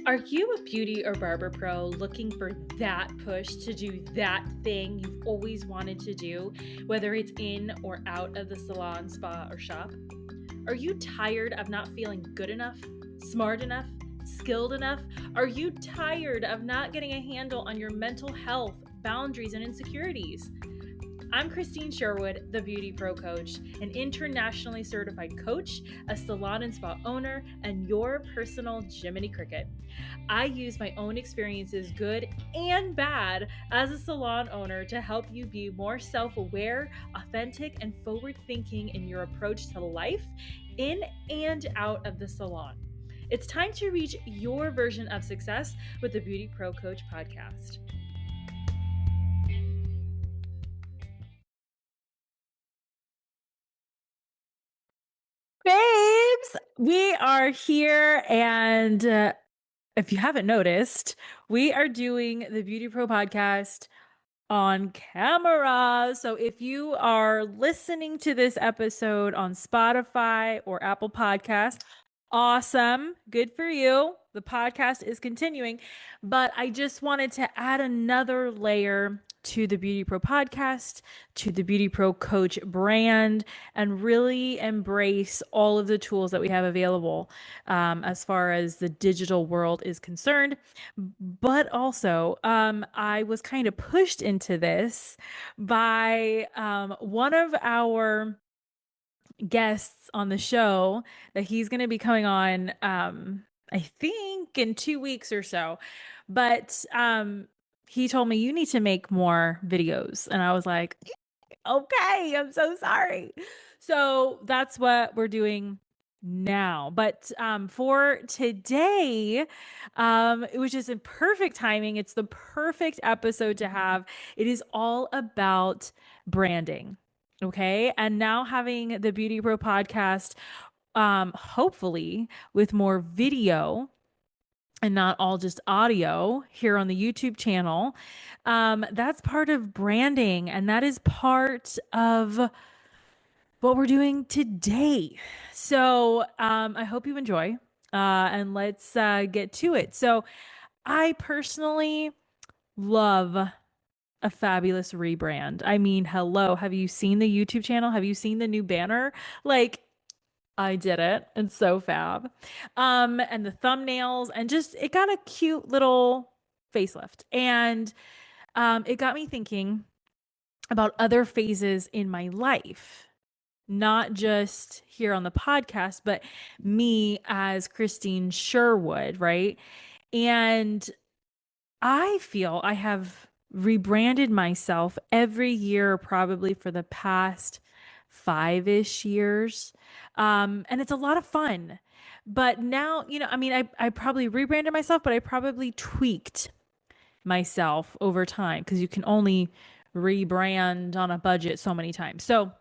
Are you a beauty or barber pro looking for that push to do that thing you've always wanted to do, whether it's in or out of the salon, spa, or shop? Are you tired of not feeling good enough, smart enough, skilled enough? Are you tired of not getting a handle on your mental health, boundaries, and insecurities? I'm Christine Sherwood, the Beauty Pro Coach, an internationally certified coach, a salon and spa owner, and your personal Jiminy Cricket. I use my own experiences, good and bad, as a salon owner to help you be more self aware, authentic, and forward thinking in your approach to life, in and out of the salon. It's time to reach your version of success with the Beauty Pro Coach podcast. Babes, we are here, and if you haven't noticed, we are doing the Beauty Pro podcast on camera. So if you are listening to this episode on Spotify or Apple Podcasts, awesome. Good for you. The podcast is continuing, but I just wanted to add another layer to the Beauty Pro podcast, to the Beauty Pro Coach brand, and really embrace all of the tools that we have available as far as the digital world is concerned. But also, I was kind of pushed into this by one of our guests on the show that he's going to be coming on, I think in 2 weeks or so. But he told me, you need to make more videos. And I was like, okay, I'm so sorry. So that's what we're doing now. But for today, it was just in perfect timing. It's the perfect episode to have. It is all about branding. Okay. And now having the Beauty Pro podcast, hopefully with more video and not all just audio here on the YouTube channel. That's part of branding, and that is part of what we're doing today. So I hope you enjoy, and let's get to it. So I personally love a fabulous rebrand. I mean, hello, have you seen the YouTube channel? Have you seen the new banner? Like, I did it. It's so fab. And the thumbnails, and just it got a cute little facelift. And it got me thinking about other phases in my life, not just here on the podcast, but me as Christine Sherwood, right? And I feel I have rebranded myself every year, probably for the past 5-ish years. And it's a lot of fun. But now, I mean, I probably rebranded myself, but I probably tweaked myself over time because you can only rebrand on a budget so many times. So,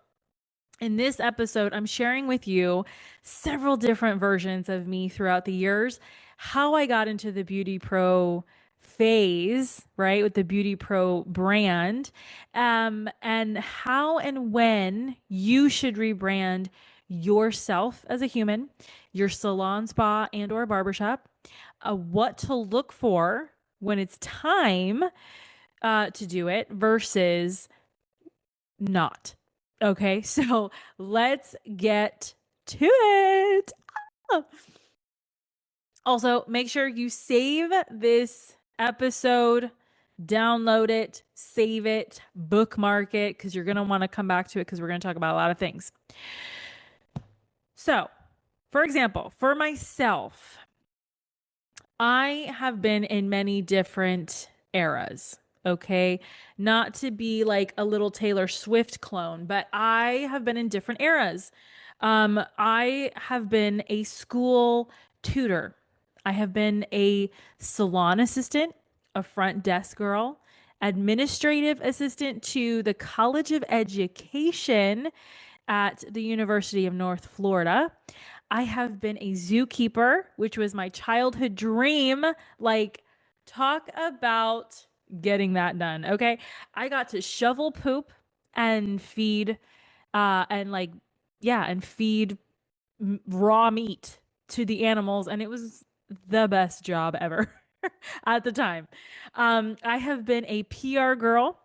in this episode, I'm sharing with you several different versions of me throughout the years, how I got into the Beauty Pro phase, right, with the Beauty Pro brand, and how and when you should rebrand yourself as a human, your salon, spa, and or barbershop, what to look for when it's time to do it versus not. Okay, so let's get to it. Ah. Also, make sure you save this episode, download it, save it, bookmark it, because you're going to want to come back to it because we're going to talk about a lot of things. So, for example, for myself, I have been in many different eras. Okay. Not to be like a little Taylor Swift clone, but I have been in different eras. I have been a school tutor. I have been a salon assistant, a front desk girl, administrative assistant to the College of Education at the University of North Florida. I have been a zookeeper, which was my childhood dream. Like, talk about getting that done. Okay. I got to shovel poop and feed, and feed raw meat to the animals. And it was the best job ever at the time. I have been a PR girl,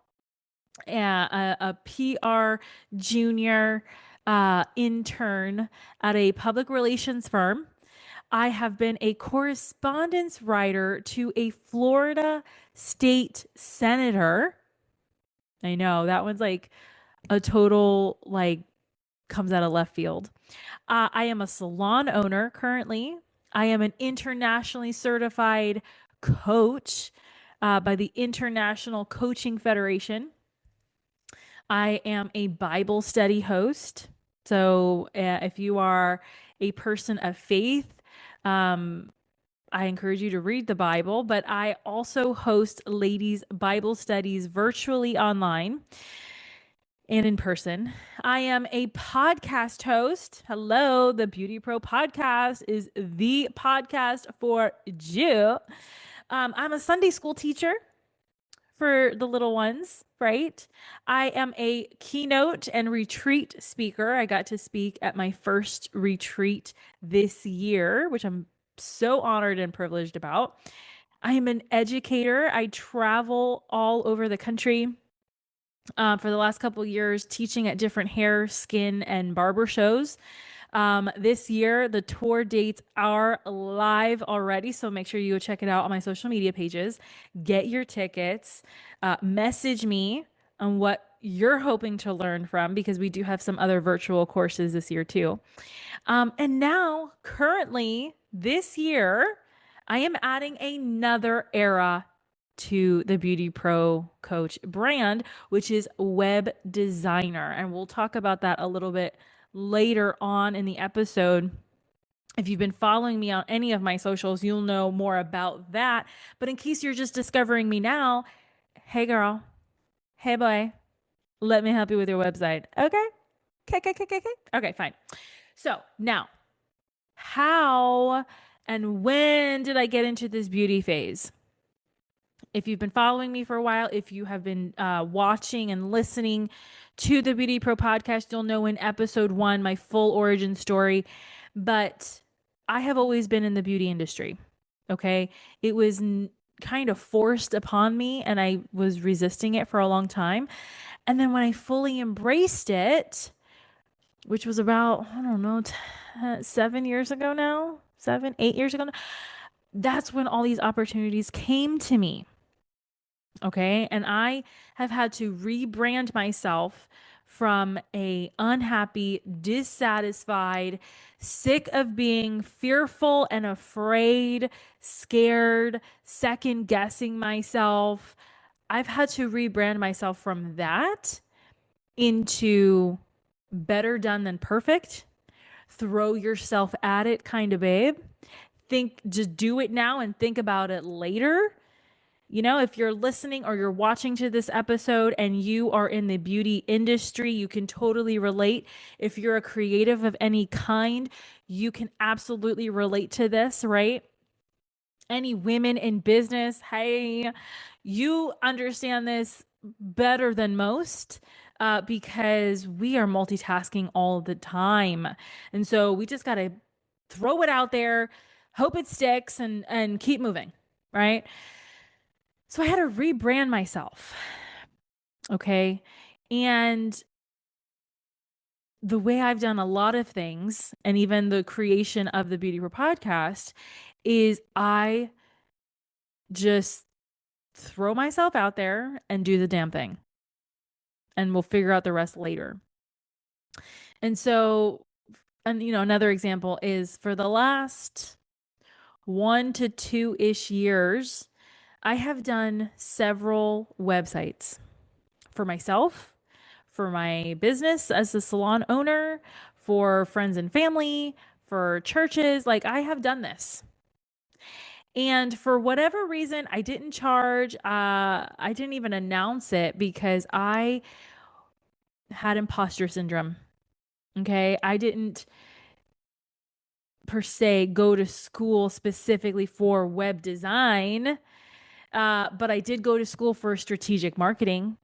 a PR junior intern at a public relations firm. I have been a correspondence writer to a Florida state senator. I know that one's like a total, like, comes out of left field. I am a salon owner currently. I am an internationally certified coach by the International Coaching Federation. I am a Bible study host. So if you are a person of faith, I encourage you to read the Bible, but I also host ladies' Bible studies virtually online and in person. I am a podcast host. Hello, the BeautyPro podcast is the podcast for you. I'm a Sunday school teacher for the little ones, right? I am a keynote and retreat speaker. I got to speak at my first retreat this year, which I'm so honored and privileged about. I am an educator. I travel all over the country for the last couple of years, teaching at different hair, skin, and barber shows. This year, the tour dates are live already, so make sure you go check it out on my social media pages. Get your tickets. Message me on what you're hoping to learn from, because we do have some other virtual courses this year too. And now, currently, this year, I am adding another era to the BeautyPro Coach brand, which is web designer. And we'll talk about that a little bit later on in the episode. If you've been following me on any of my socials, you'll know more about that. But in case you're just discovering me now, hey girl, hey boy, let me help you with your website. Okay. Okay, fine. So now, how and when did I get into this beauty phase? If you've been following me for a while, if you have been watching and listening to the BeautyPro podcast, you'll know in episode 1 my full origin story. But I have always been in the beauty industry. Okay. It was kind of forced upon me, and I was resisting it for a long time. And then when I fully embraced it, which was about, I don't know, 7 years ago now, 8 years ago now, that's when all these opportunities came to me. Okay. And I have had to rebrand myself from a unhappy, dissatisfied, sick of being fearful and afraid, scared, second guessing myself. I've had to rebrand myself from that into better done than perfect. Throw yourself at it kind of babe. Just do it now and think about it later. You know, if you're listening or you're watching to this episode and you are in the beauty industry, you can totally relate. If you're a creative of any kind, you can absolutely relate to this, right? Any women in business, hey, you understand this better than most because we are multitasking all the time. And so we just got to throw it out there, hope it sticks, and keep moving, right? So I had to rebrand myself. Okay. And the way I've done a lot of things, and even the creation of the BeautyPro podcast, is I just throw myself out there and do the damn thing. And we'll figure out the rest later. And so, another example is for the last 1 to 2-ish years, I have done several websites for myself, for my business as a salon owner, for friends and family, for churches. Like, I have done this. And for whatever reason, I didn't charge. I didn't even announce it because I had imposter syndrome. Okay. I didn't per se go to school specifically for web design, but I did go to school for strategic marketing.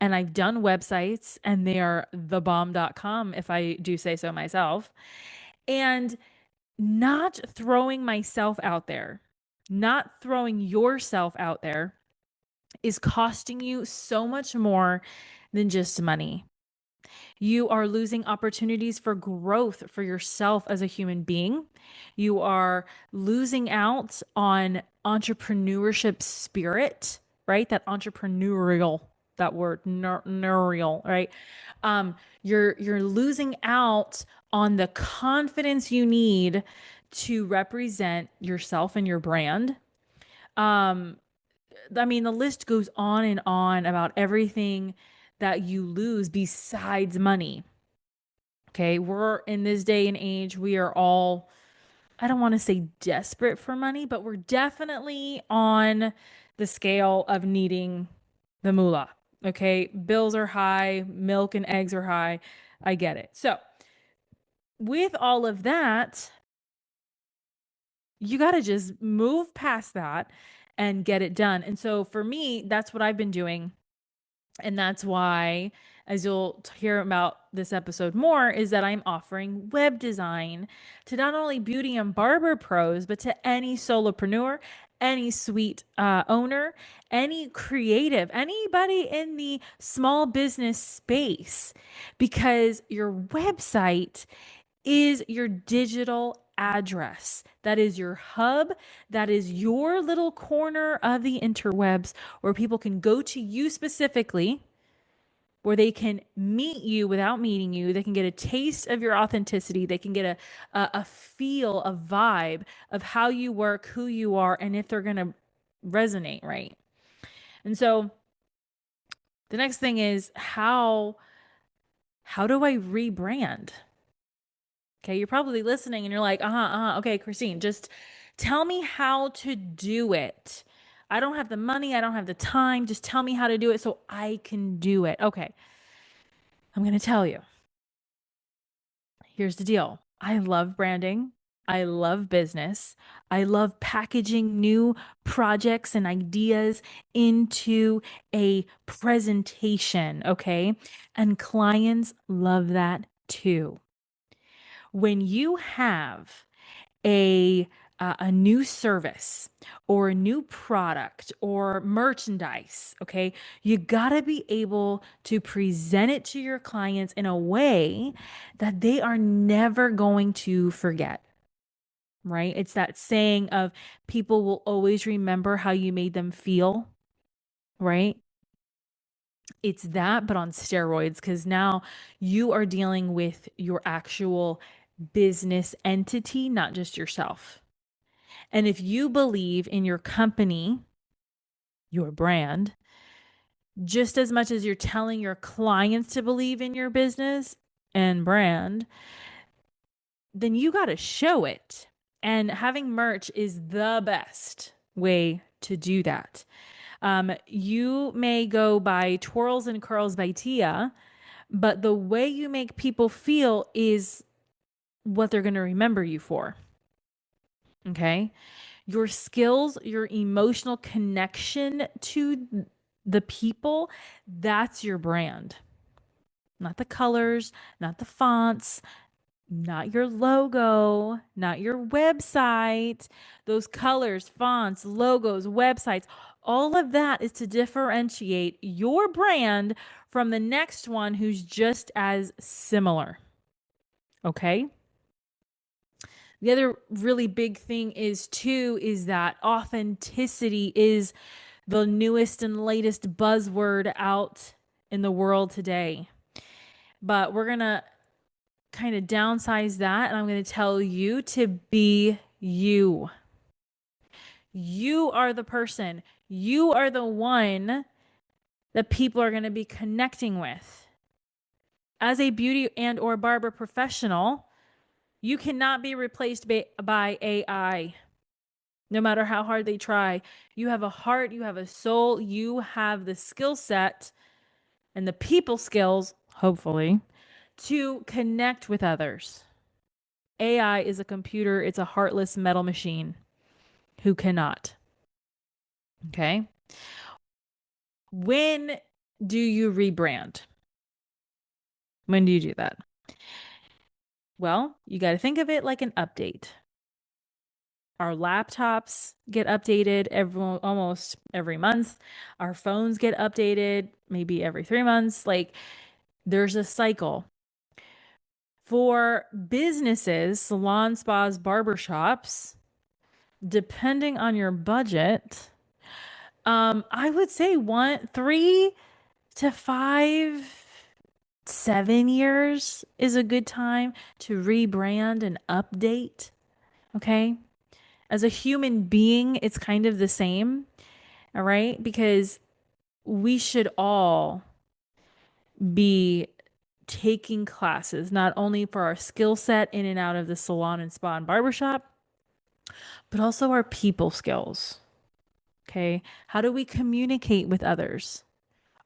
And I've done websites, and they are thebomb.com, if I do say so myself. And not throwing myself out there, not throwing yourself out there is costing you so much more than just money. You are losing opportunities for growth for yourself as a human being. You are losing out on entrepreneurship spirit, right? That entrepreneurial, that word, neurial, right? You're losing out on the confidence you need to represent yourself and your brand. Um, I mean, the list goes on and on about everything that you lose besides money. Okay, we're in this day and age, we are all, I don't want to say desperate for money, but we're definitely on the scale of needing the moolah. Okay, bills are high, milk and eggs are high. I get it. So, with all of that, you got to just move past that and get it done. And so, for me, that's what I've been doing. And that's why, as you'll hear about this episode more, is that I'm offering web design to not only beauty and barber pros, but to any solopreneur, any suite owner, any creative, anybody in the small business space, because your website is your digital address. That is your hub. That is your little corner of the interwebs where people can go to you specifically, where they can meet you without meeting you. They can get a taste of your authenticity. They can get a feel, a vibe of how you work, who you are, and if they're going to resonate, right? And so the next thing is how do I rebrand? Okay, you're probably listening and you're like, okay, Christine, just tell me how to do it. I don't have the money, I don't have the time. Just tell me how to do it so I can do it. Okay, I'm going to tell you. Here's the deal. I love branding. I love business. I love packaging new projects and ideas into a presentation, okay? And clients love that too. When you have a new service or a new product or merchandise, okay, you got to be able to present it to your clients in a way that they are never going to forget, right? It's that saying of people will always remember how you made them feel, right? It's that, but on steroids, because now you are dealing with your actual business entity, not just yourself. And if you believe in your company, your brand, just as much as you're telling your clients to believe in your business and brand, then you got to show it. And having merch is the best way to do that. You may go by Twirls and Curls by Tia, but the way you make people feel is what they're going to remember you for. Okay. Your skills, your emotional connection to the people, that's your brand. Not the colors, not the fonts, not your logo, not your website. Those colors, fonts, logos, websites, all of that is to differentiate your brand from the next one who's just as similar. Okay? The other really big thing is too is that authenticity is the newest and latest buzzword out in the world today. But we're going to kind of downsize that and I'm going to tell you to be you. You are the person. You are the one that people are going to be connecting with. As a beauty and or barber professional, you cannot be replaced by AI. No matter how hard they try, you have a heart, you have a soul, you have the skill set and the people skills, hopefully, to connect with others. AI is a computer, it's a heartless metal machine who cannot. Okay. When do you rebrand? When do you do that? Well, you got to think of it like an update. Our laptops get updated almost every month. Our phones get updated maybe every 3 months. Like there's a cycle. For businesses, salon, spas, barbershops, depending on your budget, I would say 3 to 5, 7 years is a good time to rebrand and update. Okay. As a human being, it's kind of the same. All right. Because we should all be taking classes, not only for our skill set in and out of the salon and spa and barbershop, but also our people skills. Okay. How do we communicate with others?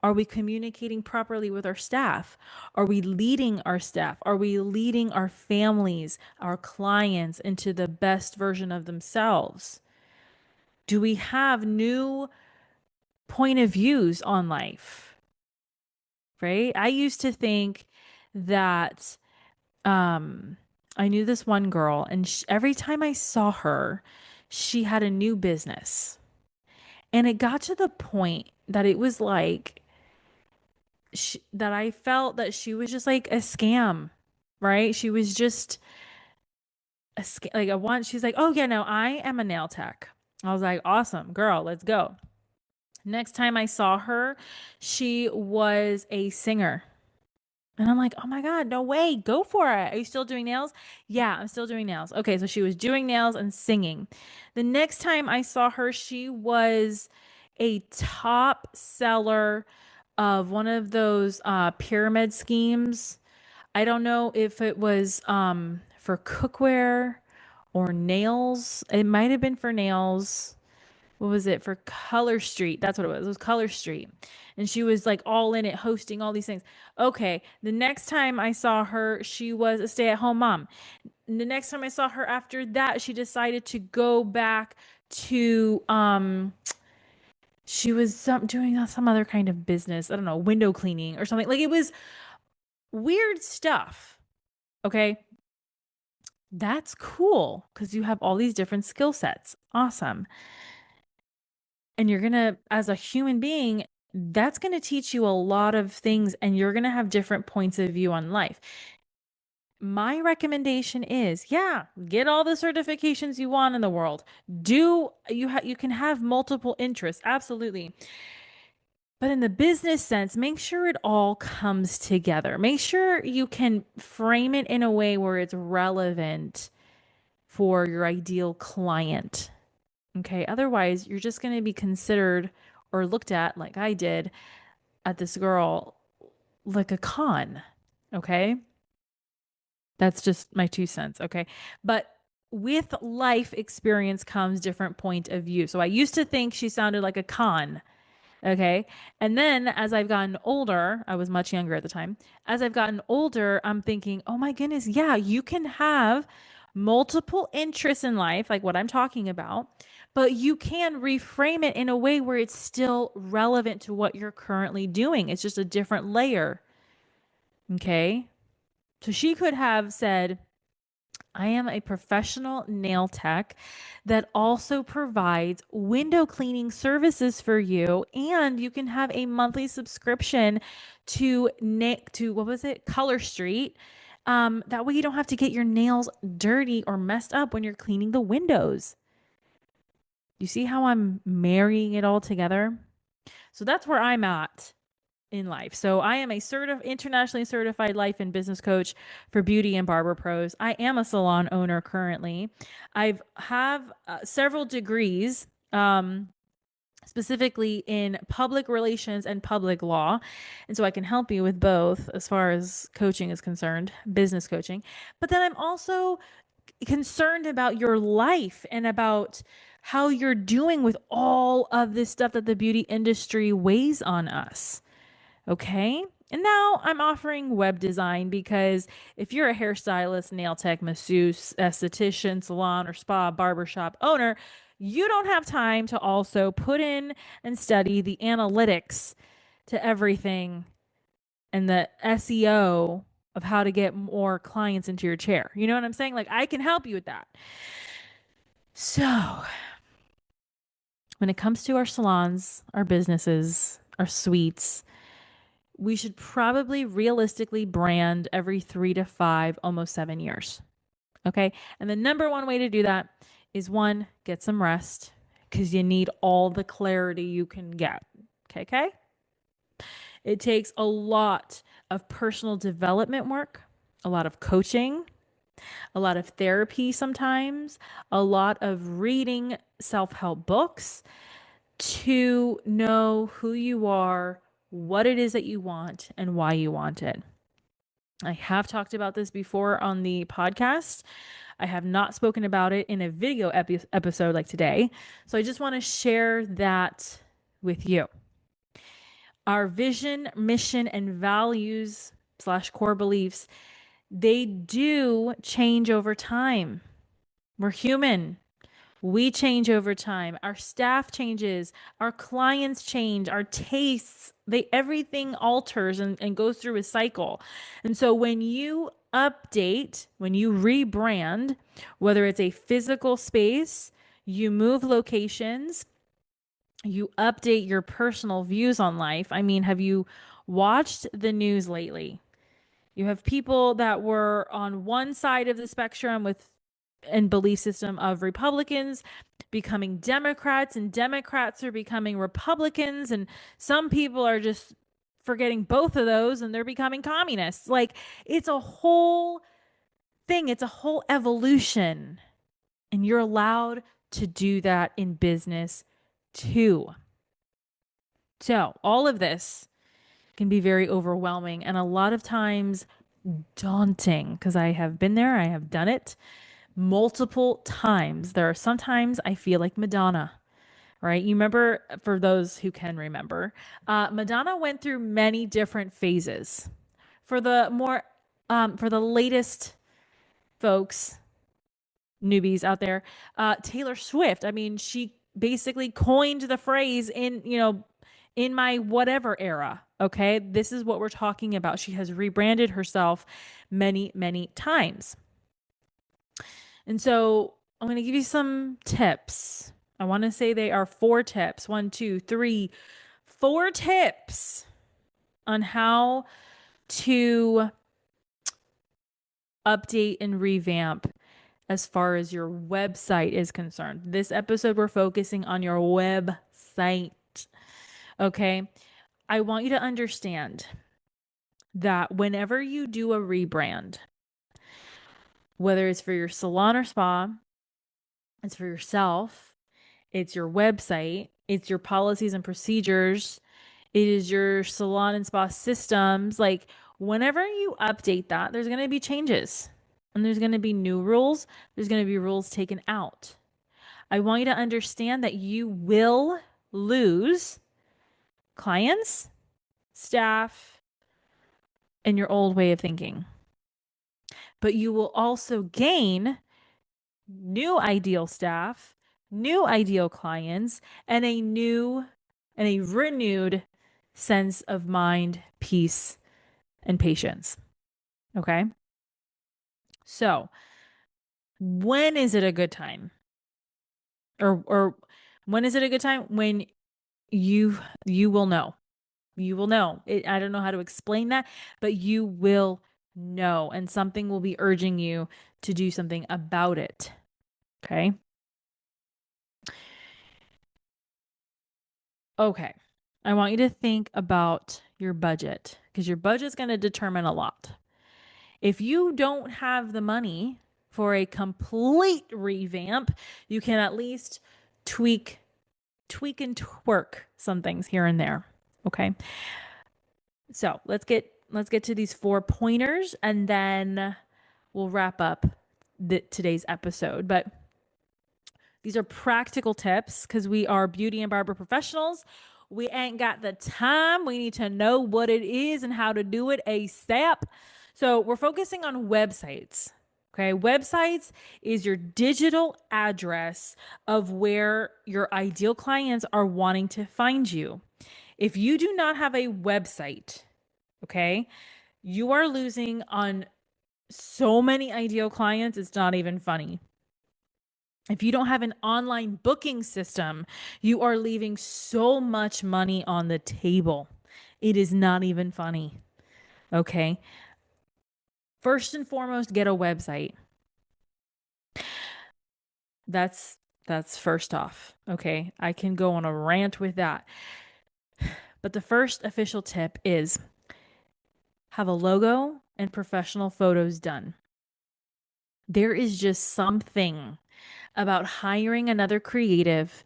Are we communicating properly with our staff? Are we leading our staff? Are we leading our families, our clients into the best version of themselves? Do we have new point of views on life? Right? I used to think that I knew this one girl, and every time I saw her, she had a new business. And it got to the point that it was like that I felt that she was just like a scam, right? She was just like a one. She's like, oh yeah, no, I am a nail tech. I was like, awesome, girl, let's go. Next time I saw her, she was a singer. And I'm like, oh my God, no way, go for it. Are you still doing nails? Yeah, I'm still doing nails. Okay, so she was doing nails and singing. The next time I saw her, she was a top seller of one of those pyramid schemes. I don't know if it was for cookware or nails. It might have been for nails. What was it? For Color Street? That's what it was. It was Color Street. And she was like all in it, hosting all these things. Okay. The next time I saw her, she was a stay at home mom. The next time I saw her after that, she decided to go back to, she was doing some other kind of business. I don't know, window cleaning or something. Like it was weird stuff. Okay. That's cool because you have all these different skill sets. Awesome. And you're going to, as a human being, that's going to teach you a lot of things and you're going to have different points of view on life. My recommendation is, yeah, get all the certifications you want in the world. You can have multiple interests, absolutely. But in the business sense, make sure it all comes together. Make sure you can frame it in a way where it's relevant for your ideal client. Okay. Otherwise, you're just going to be considered or looked at, like I did at this girl, like a con. Okay. That's just my 2 cents. Okay. But with life experience comes different point of view. So I used to think she sounded like a con. Okay. And then as I've gotten older, I was much younger at the time. As I've gotten older, I'm thinking, oh my goodness, yeah, you can have multiple interests in life, like what I'm talking about, but you can reframe it in a way where it's still relevant to what you're currently doing. It's just a different layer. Okay. So she could have said, I am a professional nail tech that also provides window cleaning services for you, and you can have a monthly subscription to what was it, Color Street. That way you don't have to get your nails dirty or messed up when you're cleaning the windows. You see how I'm marrying it all together? So that's where I'm at in life. So I am a internationally certified life and business coach for beauty and barber pros. I am a salon owner currently. I've have several degrees, specifically in public relations and public law. And so I can help you with both as far as coaching is concerned, business coaching. But then I'm also concerned about your life and about how you're doing with all of this stuff that the beauty industry weighs on us. Okay. And now I'm offering web design because if you're a hairstylist, nail tech, masseuse, esthetician, salon, or spa, barbershop owner, you don't have time to also put in and study the analytics to everything and the SEO of how to get more clients into your chair. You know what I'm saying? Like, I can help you with that. So, when it comes to our salons, our businesses, our suites, we should probably realistically brand every 3 to 5, almost 7 years. Okay. And the number one way to do that is one, get some rest because you need all the clarity you can get. Okay. Okay. It takes a lot of personal development work, a lot of coaching, a lot of therapy sometimes, a lot of reading self help books to know who you are, what it is that you want, and why you want it. I have talked about this before on the podcast. I have not spoken about it in a video episode like today. So I just want to share that with you. Our vision, mission, and values slash core beliefs, they do change over time. We're human. We change over time. Our staff changes, our clients change, our tastes, everything alters and goes through a cycle. And so when you update, when you rebrand, whether it's a physical space, you move locations, you update your personal views on life. I mean, have you watched the news lately? You have people that were on one side of the spectrum with and belief system of Republicans becoming Democrats, and Democrats are becoming Republicans, and some people are just forgetting both of those and they're becoming communists. Like, it's a whole thing, it's a whole evolution. And you're allowed to do that in business too. So, all of this can be very overwhelming and a lot of times daunting because I have been there, I have done it multiple times. There are sometimes I feel like Madonna, right? You remember, for those who can remember, Madonna went through many different phases. For the latest folks, newbies out there, Taylor Swift, I mean, she basically coined the phrase in my whatever era. Okay. This is what we're talking about. She has rebranded herself many, many times. And so I'm going to give you some tips. I want to say they are 4 tips. 1, 2, 3, 4 tips on how to update and revamp as far as your website is concerned. This episode, we're focusing on your website. Okay. I want you to understand that whenever you do a rebrand, whether it's for your salon or spa, it's for yourself, it's your website, it's your policies and procedures, it is your salon and spa systems. Like, whenever you update that, there's going to be changes and there's going to be new rules. There's going to be rules taken out. I want you to understand that you will lose clients, staff, and your old way of thinking. But you will also gain new ideal staff, new ideal clients, and a renewed sense of mind, peace, and patience. Okay. So, when is it a good time? Or when is it a good time? When you will know. You will know. I don't know how to explain that, but you will know, and something will be urging you to do something about it. Okay. Okay. I want you to think about your budget because your budget's going to determine a lot. If you don't have the money for a complete revamp, you can at least tweak and twerk some things here and there. Okay. So let's get to these 4 pointers and then we'll wrap up today's episode. But these are practical tips because we are beauty and barber professionals. We ain't got the time. We need to know what it is and how to do it ASAP. So we're focusing on websites. Okay, websites is your digital address of where your ideal clients are wanting to find you. If you do not have a website, okay, you are losing on so many ideal clients. It's not even funny. If you don't have an online booking system, you are leaving so much money on the table. It is not even funny. Okay. First and foremost, get a website. That's first off. Okay. I can go on a rant with that. But the first official tip is have a logo and professional photos done. There is just something about hiring another creative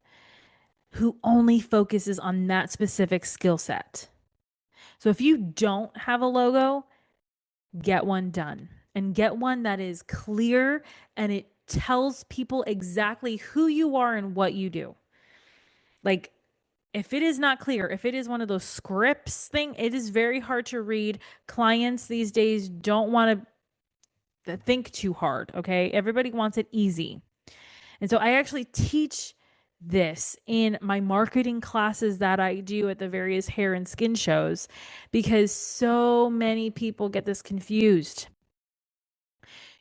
who only focuses on that specific skill set. So if you don't have a logo, get one done and get one that is clear and it tells people exactly who you are and what you do. Like, if it is not clear, if it is one of those scripts thing, it is very hard to read. Clients these days don't want to think too hard, okay? Everybody wants it easy. And so I actually teach this in my marketing classes that I do at the various hair and skin shows because so many people get this confused.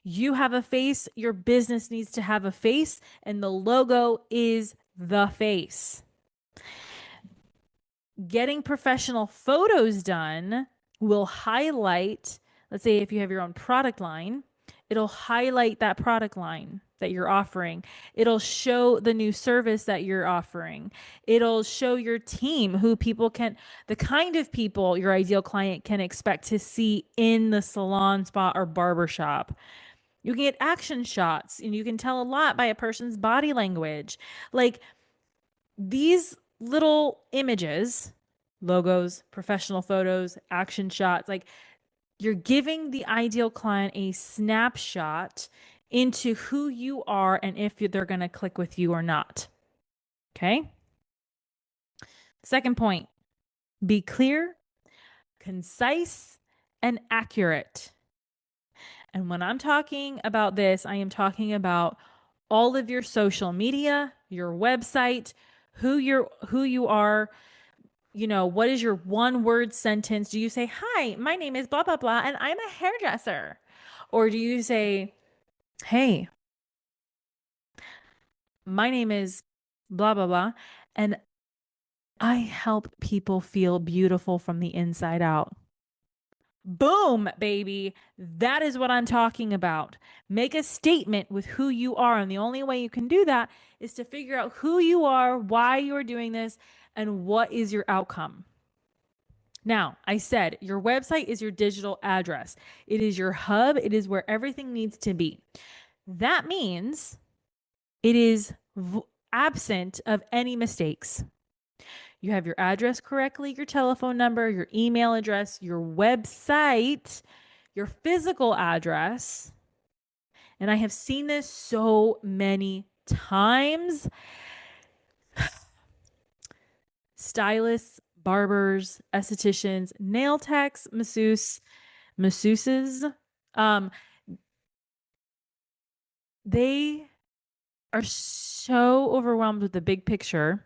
You have a face, your business needs to have a face, and the logo is the face. Getting professional photos done will highlight, let's say if you have your own product line, it'll highlight that product line that you're offering. It'll show the new service that you're offering. It'll show your team who people can, the kind of people your ideal client can expect to see in the salon, spa, or barber shop. You can get action shots and you can tell a lot by a person's body language. Like these little images, logos, professional photos, action shots, like you're giving the ideal client a snapshot into who you are and if they're going to click with you or not. Okay. Second point, be clear, concise, and accurate. And when I'm talking about this, I am talking about all of your social media, your website, who you are, you know, what is your one word sentence? Do you say, "Hi, my name is blah blah blah and I'm a hairdresser?" Or do you say, "Hey, my name is blah blah blah and I help people feel beautiful from the inside out." Boom, baby. That is what I'm talking about. Make a statement with who you are. And the only way you can do that is to figure out who you are, why you're doing this, and what is your outcome. Now, I said your website is your digital address, it is your hub, it is where everything needs to be. That means it is absent of any mistakes. You have your address correctly, your telephone number, your email address, your website, your physical address. And I have seen this so many times. Stylists, barbers, estheticians, nail techs, masseuses, they are so overwhelmed with the big picture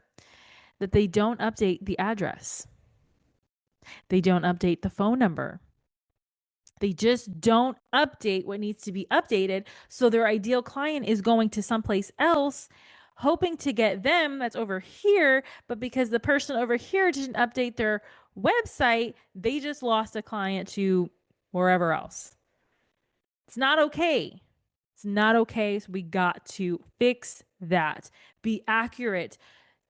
that they don't update the address. They don't update the phone number. They just don't update what needs to be updated. So their ideal client is going to someplace else, hoping to get them that's over here. But because the person over here didn't update their website, they just lost a client to wherever else. It's not okay. It's not okay. So we got to fix that. Be accurate.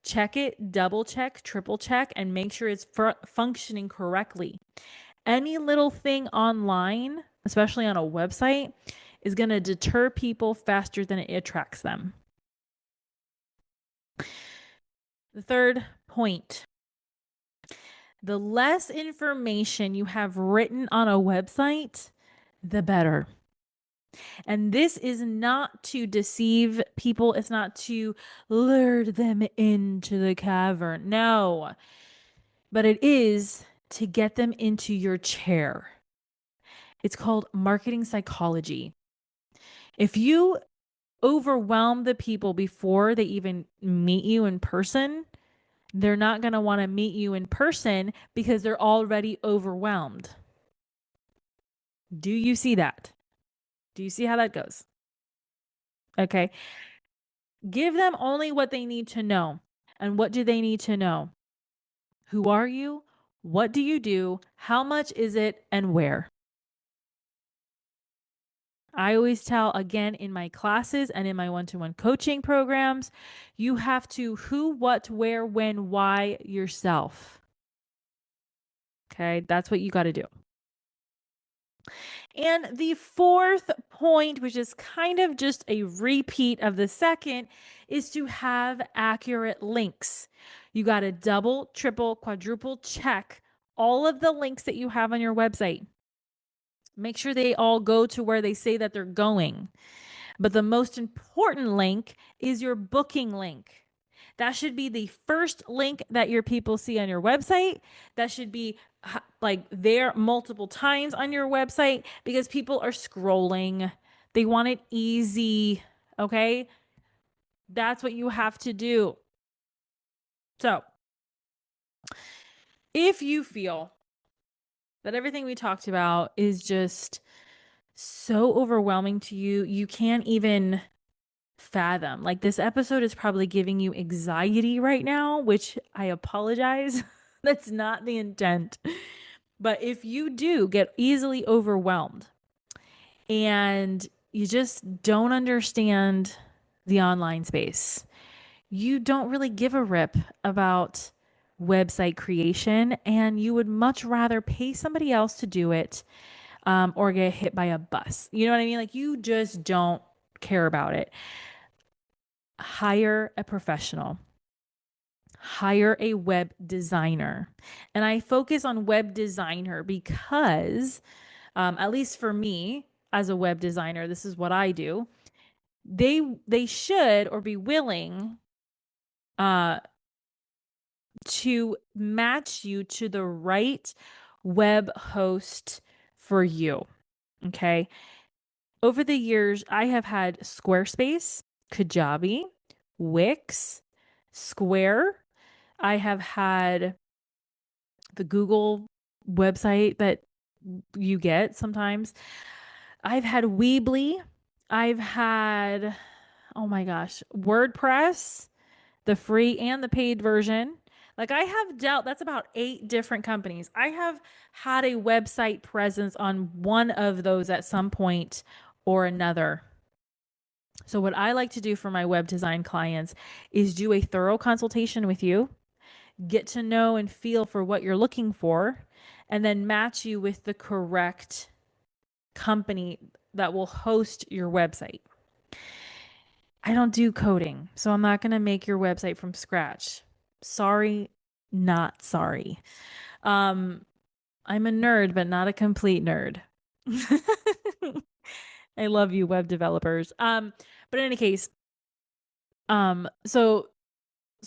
Check it, double check, triple check, and make sure it's functioning correctly. Any little thing online, especially on a website, is going to deter people faster than it attracts them. The third point, the less information you have written on a website, the better. And this is not to deceive people. It's not to lure them into the cavern. No, but it is to get them into your chair. It's called marketing psychology. If you overwhelm the people before they even meet you in person, they're not going to want to meet you in person because they're already overwhelmed. Do you see that? Do you see how that goes? Okay. Give them only what they need to know. And what do they need to know? Who are you? What do you do? How much is it? And where? I always tell, again, in my classes and in my one-to-one coaching programs, you have to who, what, where, when, why yourself. Okay, that's what you got to do. And the fourth point, which is kind of just a repeat of the second, is to have accurate links. You got to double, triple, quadruple check all of the links that you have on your website. Make sure they all go to where they say that they're going. But the most important link is your booking link. That should be the first link that your people see on your website. That should be like there multiple times on your website because people are scrolling. They want it easy. Okay. That's what you have to do. So if you feel that everything we talked about is just so overwhelming to you, you can't even fathom. Like this episode is probably giving you anxiety right now, which I apologize. That's not the intent. But if you do get easily overwhelmed and you just don't understand the online space, you don't really give a rip about website creation, and you would much rather pay somebody else to do it or get hit by a bus. You know what I mean? Like you just don't care about it. Hire a professional. Hire a web designer. And I focus on web designer because, at least for me as a web designer, this is what I do. They should or be willing uh, to match you to the right web host for you. Okay. Over the years, I have had Squarespace, Kajabi, Wix, Square. I have had the Google website that you get sometimes. I've had Weebly. I've had, oh my gosh, WordPress, the free and the paid version. Like I have dealt, that's about 8 different companies. I have had a website presence on one of those at some point or another. So, what I like to do for my web design clients is do a thorough consultation with you, get to know and feel for what you're looking for, and then match you with the correct company that will host your website. I don't do coding, so I'm not going to make your website from scratch. Sorry, not sorry. I'm a nerd, but not a complete nerd. I love you, web developers. But in any case, so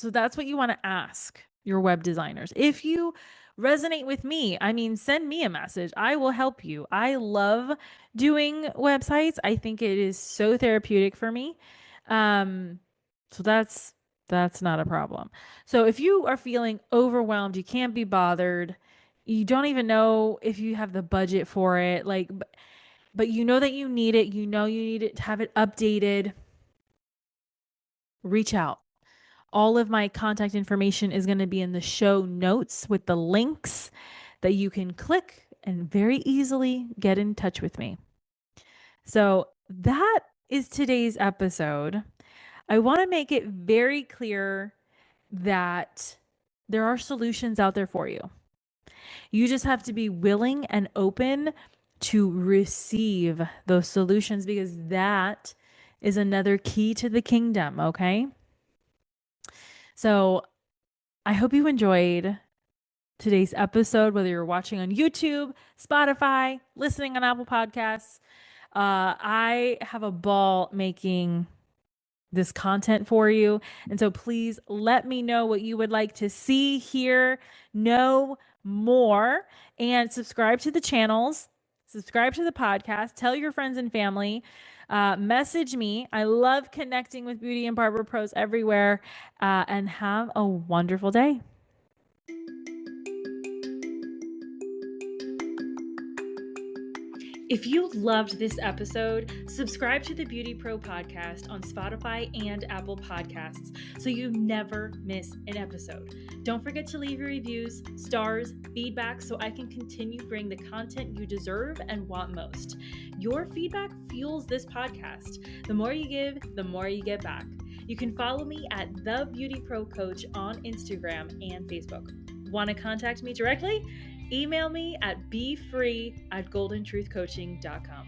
that's what you want to ask your web designers. If you resonate with me, I mean, send me a message. I will help you. I love doing websites. I think it is so therapeutic for me. So that's not a problem. So if you are feeling overwhelmed, you can't be bothered, you don't even know if you have the budget for it, like, but you know that you need it, you know you need it to have it updated, reach out. All of my contact information is going to be in the show notes with the links that you can click and very easily get in touch with me. So that is today's episode. I want to make it very clear that there are solutions out there for you. You just have to be willing and open to receive those solutions because that is another key to the kingdom, okay? So I hope you enjoyed today's episode, whether you're watching on YouTube, Spotify, listening on Apple Podcasts. I have a ball making this content for you. And so please let me know what you would like to see, hear, know more, and subscribe to the channels, subscribe to the podcast, tell your friends and family, message me. I love connecting with beauty and barber pros everywhere, and have a wonderful day. If you loved this episode, subscribe to the BeautyPro podcast on Spotify and Apple Podcasts so you never miss an episode. Don't forget to leave your reviews, stars, feedback so I can continue bringing the content you deserve and want most. Your feedback fuels this podcast. The more you give, the more you get back. You can follow me at The BeautyPro Coach on Instagram and Facebook. Want to contact me directly? Email me at befree@goldentruthcoaching.com.